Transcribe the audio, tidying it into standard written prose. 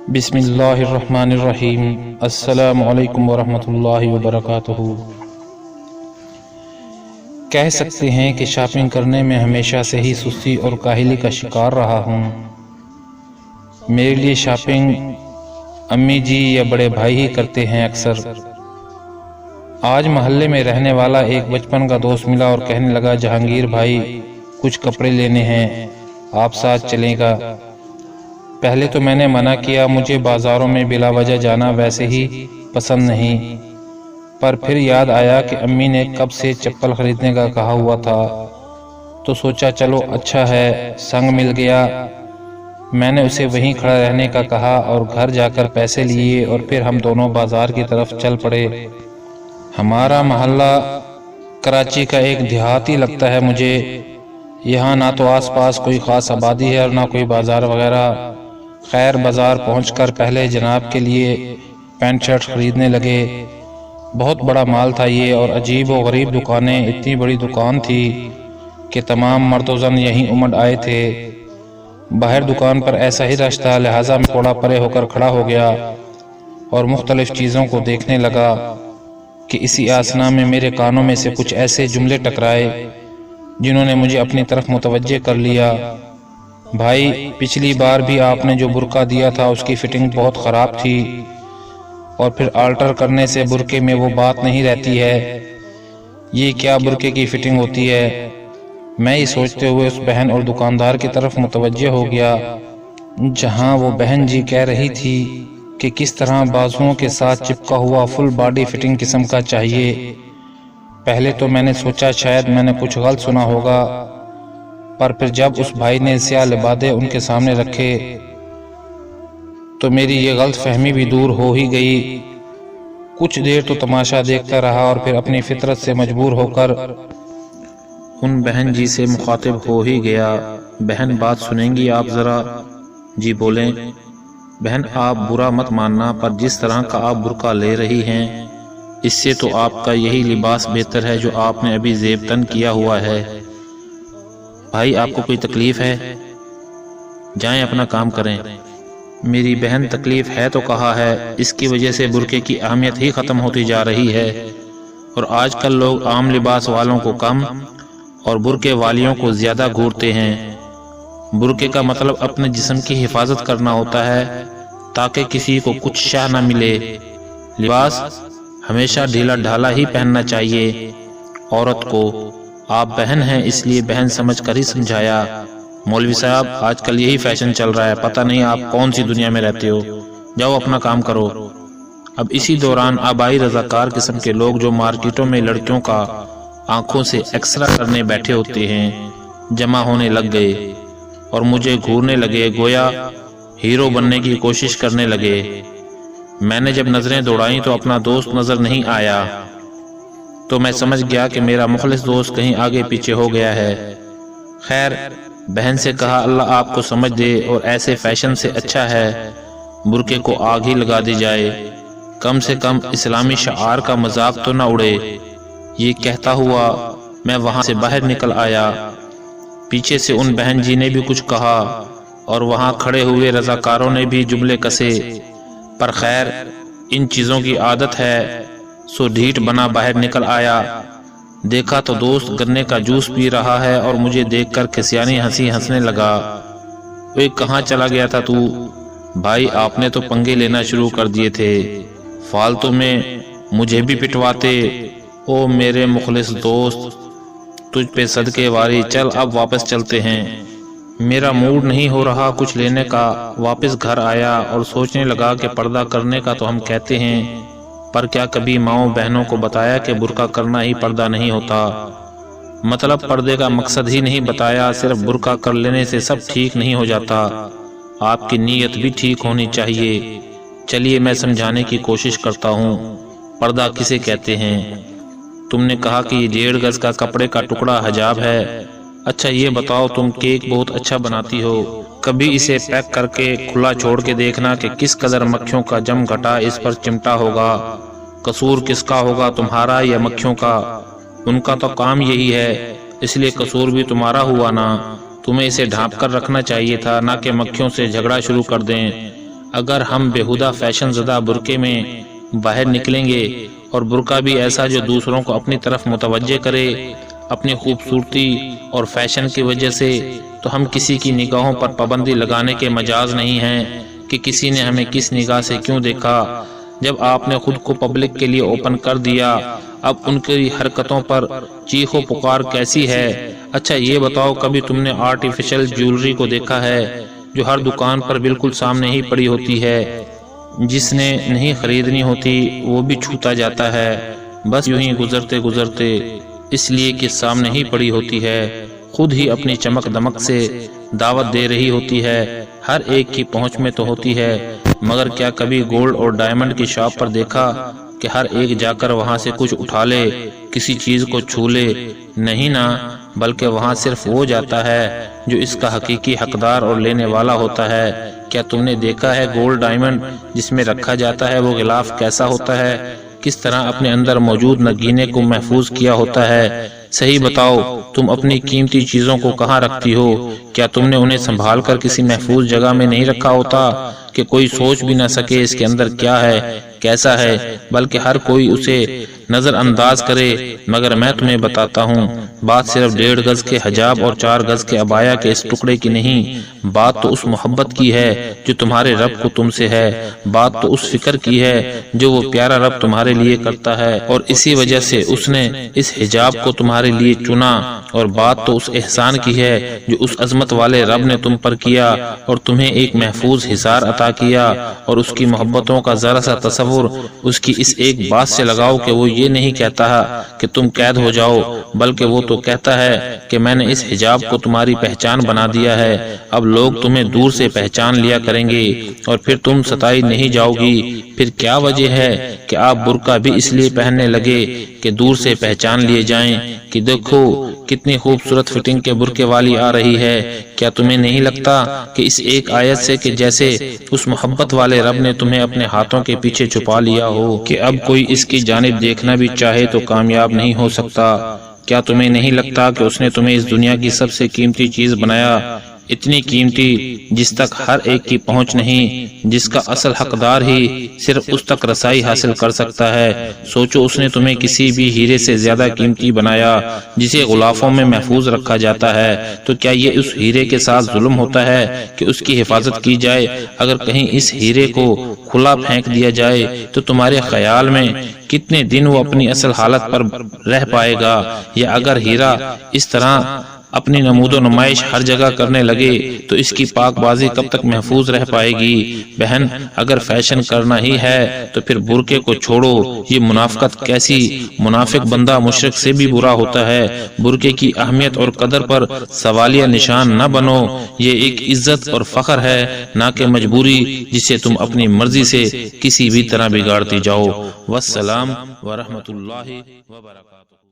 بسم اللہ الرحمن الرحیم۔ السلام علیکم ورحمۃ اللہ وبرکاتہ۔ کہہ سکتے ہیں کہ شاپنگ کرنے میں ہمیشہ سے ہی سستی اور کاہلی کا شکار رہا ہوں۔ میرے لیے شاپنگ امی جی یا بڑے بھائی ہی کرتے ہیں اکثر۔ آج محلے میں رہنے والا ایک بچپن کا دوست ملا اور کہنے لگا، جہانگیر بھائی کچھ کپڑے لینے ہیں، آپ ساتھ چلیں گا؟ پہلے تو میں نے منع کیا، مجھے بازاروں میں بلا وجہ جانا ویسے ہی پسند نہیں، پر پھر یاد آیا کہ امی نے کب سے چپل خریدنے کا کہا ہوا تھا، تو سوچا چلو اچھا ہے، سنگ مل گیا۔ میں نے اسے وہیں کھڑا رہنے کا کہا اور گھر جا کر پیسے لیے اور پھر ہم دونوں بازار کی طرف چل پڑے۔ ہمارا محلہ کراچی کا ایک دیہاتی لگتا ہے مجھے، یہاں نہ تو آس پاس کوئی خاص آبادی ہے اور نہ کوئی بازار وغیرہ۔ خیر بازار پہنچ کر پہلے جناب کے لیے پینٹ شرٹ خریدنے لگے۔ بہت بڑا مال تھا یہ اور عجیب و غریب دکانیں، اتنی بڑی دکان تھی کہ تمام مرد و زن یہیں امڈ آئے تھے۔ باہر دکان پر ایسا ہی رش تھا، لہٰذا میں تھوڑا پرے ہو کر کھڑا ہو گیا اور مختلف چیزوں کو دیکھنے لگا کہ اسی آسنا میں میرے کانوں میں سے کچھ ایسے جملے ٹکرائے جنہوں نے مجھے اپنی طرف متوجہ کر لیا۔ بھائی پچھلی بار بھی آپ نے جو برقع دیا تھا اس کی فٹنگ بہت خراب تھی، اور پھر آلٹر کرنے سے برقعے میں وہ بات نہیں رہتی ہے، یہ کیا برقعے کی فٹنگ ہوتی ہے؟ میں یہ سوچتے ہوئے اس بہن اور دکاندار کی طرف متوجہ ہو گیا جہاں وہ بہن جی کہہ رہی تھی کہ کس طرح بازوؤں کے ساتھ چپکا ہوا فل باڈی فٹنگ قسم کا چاہیے۔ پہلے تو میں نے سوچا شاید میں نے کچھ غلط سنا ہوگا، پر پھر جب اس بھائی نے سیاہ لبادے ان کے سامنے رکھے تو میری یہ غلط فہمی بھی دور ہو ہی گئی۔ کچھ دیر تو تماشا دیکھتا رہا اور پھر اپنی فطرت سے مجبور ہو کر ان بہن جی سے مخاطب ہو ہی گیا۔ بہن بات سنیں گی آپ ذرا؟ جی بولیں۔ بہن آپ برا مت ماننا، پر جس طرح کا آپ برقع لے رہی ہیں اس سے تو آپ کا یہی لباس بہتر ہے جو آپ نے ابھی زیب تن کیا ہوا ہے۔ بھائی آپ کو کوئی تکلیف ہے؟ جائیں اپنا کام کریں۔ میری بہن تکلیف ہے تو کہا ہے، اس کی وجہ سے برقعے کی اہمیت ہی ختم ہوتی جا رہی ہے، اور آج کل لوگ عام لباس والوں کو کم اور برقعے والیوں کو زیادہ گھورتے ہیں۔ برقعے کا مطلب اپنے جسم کی حفاظت کرنا ہوتا ہے تاکہ کسی کو کچھ شہ نہ ملے۔ لباس ہمیشہ ڈھیلا ڈھالا ہی پہننا چاہیے عورت کو۔ آپ بہن ہیں اس لیے بہن سمجھ کر ہی سمجھایا۔ مولوی صاحب آج کل یہی فیشن چل رہا ہے، پتہ نہیں آپ کون سی دنیا میں رہتے ہو، جاؤ اپنا کام کرو۔ اب اسی دوران آبائی رضاکار قسم کے لوگ جو مارکیٹوں میں لڑکیوں کا آنکھوں سے ایکسرا کرنے بیٹھے ہوتے ہیں جمع ہونے لگ گئے اور مجھے گھورنے لگے، گویا ہیرو بننے کی کوشش کرنے لگے۔ میں نے جب نظریں دوڑائیں تو اپنا دوست نظر نہیں آیا، تو میں سمجھ گیا کہ میرا مخلص دوست کہیں آگے پیچھے ہو گیا ہے۔ خیر بہن سے کہا، اللہ آپ کو سمجھ دے، اور ایسے فیشن سے اچھا ہے برقعے کو آگ ہی لگا دی جائے، کم سے کم اسلامی شعار کا مذاق تو نہ اڑے۔ یہ کہتا ہوا میں وہاں سے باہر نکل آیا۔ پیچھے سے ان بہن جی نے بھی کچھ کہا اور وہاں کھڑے ہوئے رضاکاروں نے بھی جملے کسے، پر خیر ان چیزوں کی عادت ہے، سو ڈھیٹ بنا باہر نکل آیا۔ دیکھا تو دوست گنے کا جوس پی رہا ہے اور مجھے دیکھ کر کھسیانی ہنسی ہنسنے لگا۔ اوے کہاں چلا گیا تھا تو؟ بھائی آپ نے تو پنگے لینا شروع کر دیے تھے، فالتو میں مجھے بھی پٹواتے۔ او میرے مخلص دوست، تجھ پہ صدقے واری، چل اب واپس چلتے ہیں۔ میرا موڈ نہیں ہو رہا کچھ لینے کا۔ واپس گھر آیا اور سوچنے لگا کہ پردہ کرنے کا تو ہم کہتے ہیں، پر کیا کبھی ماؤں بہنوں کو بتایا کہ برقع کرنا ہی پردہ نہیں ہوتا؟ مطلب پردے کا مقصد ہی نہیں بتایا، صرف برقع کر لینے سے سب ٹھیک نہیں ہو جاتا، آپ کی نیت بھی ٹھیک ہونی چاہیے۔ چلیے میں سمجھانے کی کوشش کرتا ہوں، پردہ کسے کہتے ہیں؟ تم نے کہا کہ یہ 1.5 گز کا کپڑے کا ٹکڑا حجاب ہے۔ اچھا یہ بتاؤ، تم کیک بہت اچھا بناتی ہو، کبھی اسے پیک کر کے کھلا چھوڑ کے دیکھنا کہ کس قدر مکھیوں کا جم گھٹا اس پر چمٹا ہوگا۔ قصور کس کا ہوگا، تمہارا یا مکھیوں کا؟ ان کا تو کام یہی ہے، اس لیے قصور بھی تمہارا ہوا نا۔ تمہیں اسے ڈھانپ کر رکھنا چاہیے تھا، نہ کہ مکھیوں سے جھگڑا شروع کر دیں۔ اگر ہم بےہودہ فیشن زدہ برقعے میں باہر نکلیں گے، اور برقع بھی ایسا جو دوسروں کو اپنی طرف متوجہ کرے اپنی خوبصورتی اور فیشن کی وجہ سے، تو ہم کسی کی نگاہوں پر پابندی لگانے کے مجاز نہیں ہیں کہ کسی نے ہمیں کس نگاہ سے کیوں دیکھا۔ جب آپ نے خود کو پبلک کے لیے اوپن کر دیا، اب ان کی حرکتوں پر چیخ و پکار کیسی ہے؟ اچھا یہ بتاؤ، کبھی تم نے آرٹیفیشل جیولری کو دیکھا ہے جو ہر دکان پر بالکل سامنے ہی پڑی ہوتی ہے؟ جس نے نہیں خریدنی ہوتی وہ بھی چھوتا جاتا ہے، بس یوں ہی گزرتے گزرتے، اس لیے کہ سامنے ہی پڑی ہوتی ہے، خود ہی اپنی چمک دمک سے دعوت دے رہی ہوتی ہے، ہر ایک کی پہنچ میں تو ہوتی ہے، مگر کیا کبھی گولڈ اور ڈائمنڈ کی شاپ پر دیکھا کہ ہر ایک جا کر وہاں سے کچھ اٹھا لے، کسی چیز کو چھو لے؟ نہیں نا، بلکہ وہاں صرف وہ جاتا ہے جو اس کا حقیقی حقدار اور لینے والا ہوتا ہے۔ کیا تم نے دیکھا ہے گولڈ ڈائمنڈ جس میں رکھا جاتا ہے وہ غلاف کیسا ہوتا ہے؟ کس طرح اپنے اندر موجود نگینے کو محفوظ کیا ہوتا ہے؟ صحیح بتاؤ، تم اپنی قیمتی چیزوں کو کہاں رکھتی ہو؟ کیا تم نے انہیں سنبھال کر کسی محفوظ جگہ میں نہیں رکھا ہوتا کہ کوئی سوچ بھی نہ سکے اس کے اندر کیا ہے، کیسا ہے، بلکہ ہر کوئی اسے نظر انداز کرے؟ مگر میں تمہیں بتاتا ہوں، بات صرف 1.5 گز کے حجاب اور 4 گز کے عبایا کے اس ٹکڑے کی نہیں، بات تو اس محبت کی ہے جو تمہارے رب کو تم سے ہے، بات تو اس فکر کی ہے جو وہ پیارا رب تمہارے لیے کرتا ہے، اور اسی وجہ سے اس نے اس حجاب کو تمہارے لیے چنا، اور بات تو اس احسان کی ہے جو اس عظمت والے رب نے تم پر کیا اور تمہیں ایک محفوظ حصار عطا کیا، اور اس کی محبتوں کا ذرا سا تصور اس کی اس ایک بات سے لگاؤ کہ وہ یہ نہیں کہتا کہ تم قید ہو جاؤ، بلکہ وہ تو کہتا ہے کہ میں نے اس حجاب کو تمہاری پہچان بنا دیا ہے، اب لوگ تمہیں دور سے پہچان لیا کریں گے اور پھر تم ستائی نہیں جاؤ گی۔ پھر کیا وجہ ہے کہ آپ برقع بھی اس لیے پہننے لگے کہ دور سے پہچان لیے جائیں کہ دیکھو کتنی خوبصورت فٹنگ کے برقعے والی آ رہی ہے؟ کیا تمہیں نہیں لگتا کہ اس ایک آیت سے کہ جیسے اس محبت والے رب نے تمہیں اپنے ہاتھوں کے پیچھے چھپا لیا ہو کہ اب کوئی اس کی جانب دیکھنا بھی چاہے تو کامیاب نہیں ہو سکتا؟ کیا تمہیں نہیں لگتا کہ اس نے تمہیں اس دنیا کی سب سے قیمتی چیز بنایا، اتنی قیمتی جس تک ہر ایک کی پہنچ نہیں، جس کا اصل حقدار ہی صرف اس تک رسائی حاصل کر سکتا ہے؟ سوچو، اس نے تمہیں کسی بھی ہیرے سے زیادہ قیمتی بنایا جسے غلافوں میں محفوظ رکھا جاتا ہے، تو کیا یہ اس ہیرے کے ساتھ ظلم ہوتا ہے کہ اس کی حفاظت کی جائے؟ اگر کہیں اس ہیرے کو کھلا پھینک دیا جائے تو تمہارے خیال میں کتنے دن وہ اپنی اصل حالت پر رہ پائے گا؟ یا اگر ہیرا اس طرح اپنی نمود و نمائش ہر جگہ کرنے لگے تو اس کی پاک بازی کب تک محفوظ رہ پائے گی؟ بہن، اگر فیشن کرنا ہی ہے تو پھر برقعے کو چھوڑو، یہ منافقت کیسی؟ منافق بندہ مشرک سے بھی برا ہوتا ہے۔ برقعے کی اہمیت اور قدر پر سوالیہ نشان نہ بنو، یہ ایک عزت اور فخر ہے، نہ کہ مجبوری جسے تم اپنی مرضی سے کسی بھی طرح بگاڑتی جاؤ۔ والسلام ورحمۃ اللہ وبرکاتہ۔